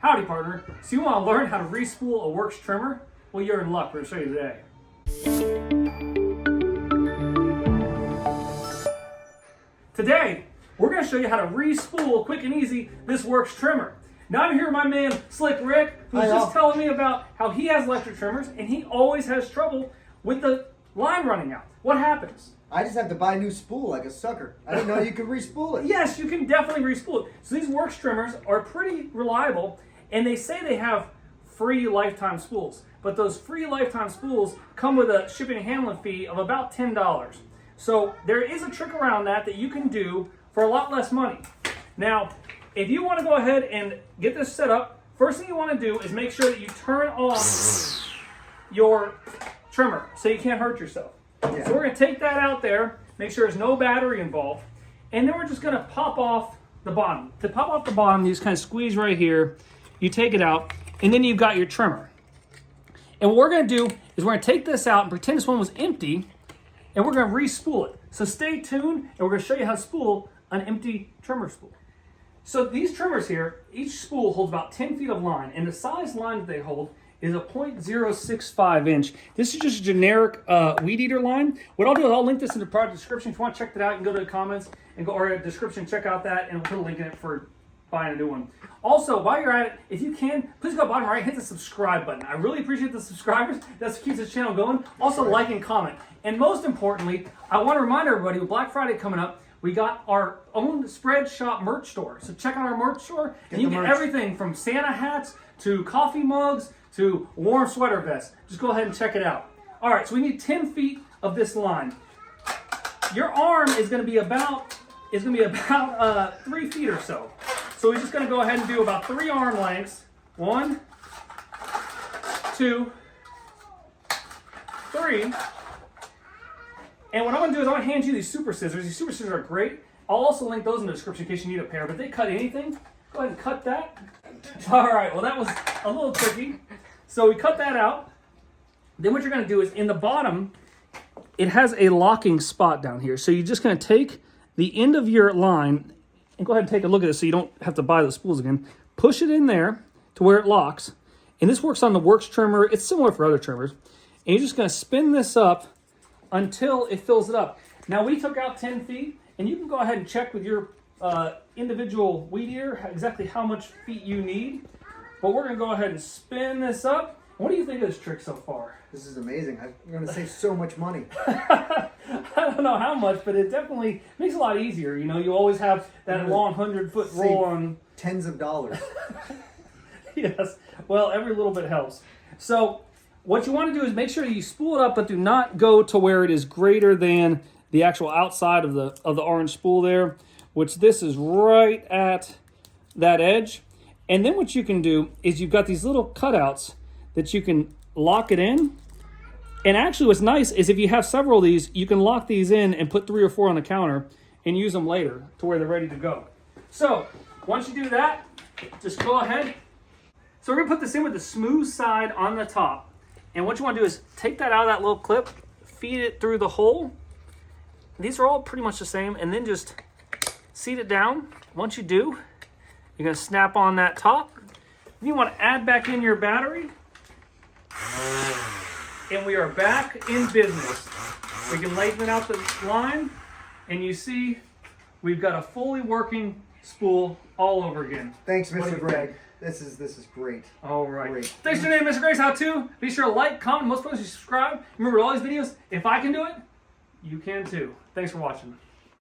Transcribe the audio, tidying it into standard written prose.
Howdy, partner. So you want to learn how to respool a Worx trimmer? Well, you're in luck. We're going to show you today. Today, we're going to show you how to respool, quick and easy, this Worx trimmer. Now I'm here with my man, Slick Rick, who's just telling me about how he has electric trimmers, and he always has trouble with the line running out. What happens? I just have to buy a new spool like a sucker. I didn't know you could respool it. Yes, you can definitely respool it. So these Worx trimmers are pretty reliable, and they say they have free lifetime spools. But those free lifetime spools come with a shipping and handling fee of about $10. So there is a trick around that you can do for a lot less money. Now, if you want to go ahead and get this set up, first thing you want to do is make sure that you turn off your trimmer so you can't hurt yourself. Yeah. So we're going to take that out there, make sure there's no battery involved, and then we're just going to pop off the bottom. To pop off the bottom, you just kind of squeeze right here, you take it out, and then you've got your trimmer. And what we're going to do is we're going to take this out and pretend this one was empty, and we're going to re-spool it. So stay tuned, and we're going to show you how to spool an empty trimmer spool. So these trimmers here, each spool holds about 10 feet of line, and the size line that they hold is a 0.065 inch. This is just a generic weed eater line. What I'll do is I'll link this in the product description. If you want to check that out, you can go to the comments and go or description, check out that, and we'll put a link in it for buying a new one. Also, while you're at it, if you can, please go bottom right, hit the subscribe button. I really appreciate the subscribers. That's what keeps this channel going. Also, like and comment. And most importantly, I want to remind everybody with Black Friday coming up, we got our own Spread Shop merch store. So check out our merch store, and you get everything from Santa hats to coffee mugs to warm sweater vests. Just go ahead and check it out. All right, so we need 10 feet of this line. Your arm is going to be about 3 feet or so. So we're just going to go ahead and do about 3 arm lengths. 1, 2, 3. And what I'm going to do is I'm going to hand you these super scissors. These super scissors are great. I'll also link those in the description in case you need a pair. But they cut anything. Go ahead and cut that. All right, well that was a little tricky. So we cut that out. Then what you're going to do is in the bottom, it has a locking spot down here. So you're just going to take the end of your line and go ahead and take a look at it so you don't have to buy the spools again. Push it in there to where it locks. And this works on the Worx trimmer. It's similar for other trimmers. And you're just going to spin this up until it fills it up. Now we took out 10 feet, and you can go ahead and check with your individual weed eater exactly how much feet you need. But we're going to go ahead and spin this up. What do you think of this trick so far? This is amazing. I'm going to save so much money. I don't know how much, but it definitely makes it a lot easier. You know, you always have that long 100-foot roll on. Tens of dollars. Yes. Well, every little bit helps. So what you want to do is make sure you spool it up, but do not go to where it is greater than the actual outside of the orange spool there, which this is right at that edge. And then what you can do is you've got these little cutouts that you can lock it in. And actually what's nice is if you have several of these, you can lock these in and put 3 or 4 on the counter and use them later to where they're ready to go. So once you do that, just go ahead. So we're gonna put this in with the smooth side on the top. And what you wanna do is take that out of that little clip, feed it through the hole. These are all pretty much the same, and then just seat it down. Once you do, you're going to snap on that top. Then you want to add back in your battery. And we are back in business. We can lengthen out the line, and you see we've got a fully working spool all over again. Thanks, Mr. Greg. This is great. All right. Great. Thanks for your name, Mr. Grace. How to? Be sure to like, comment, most importantly, subscribe. Remember, all these videos, if I can do it, you can too. Thanks for watching.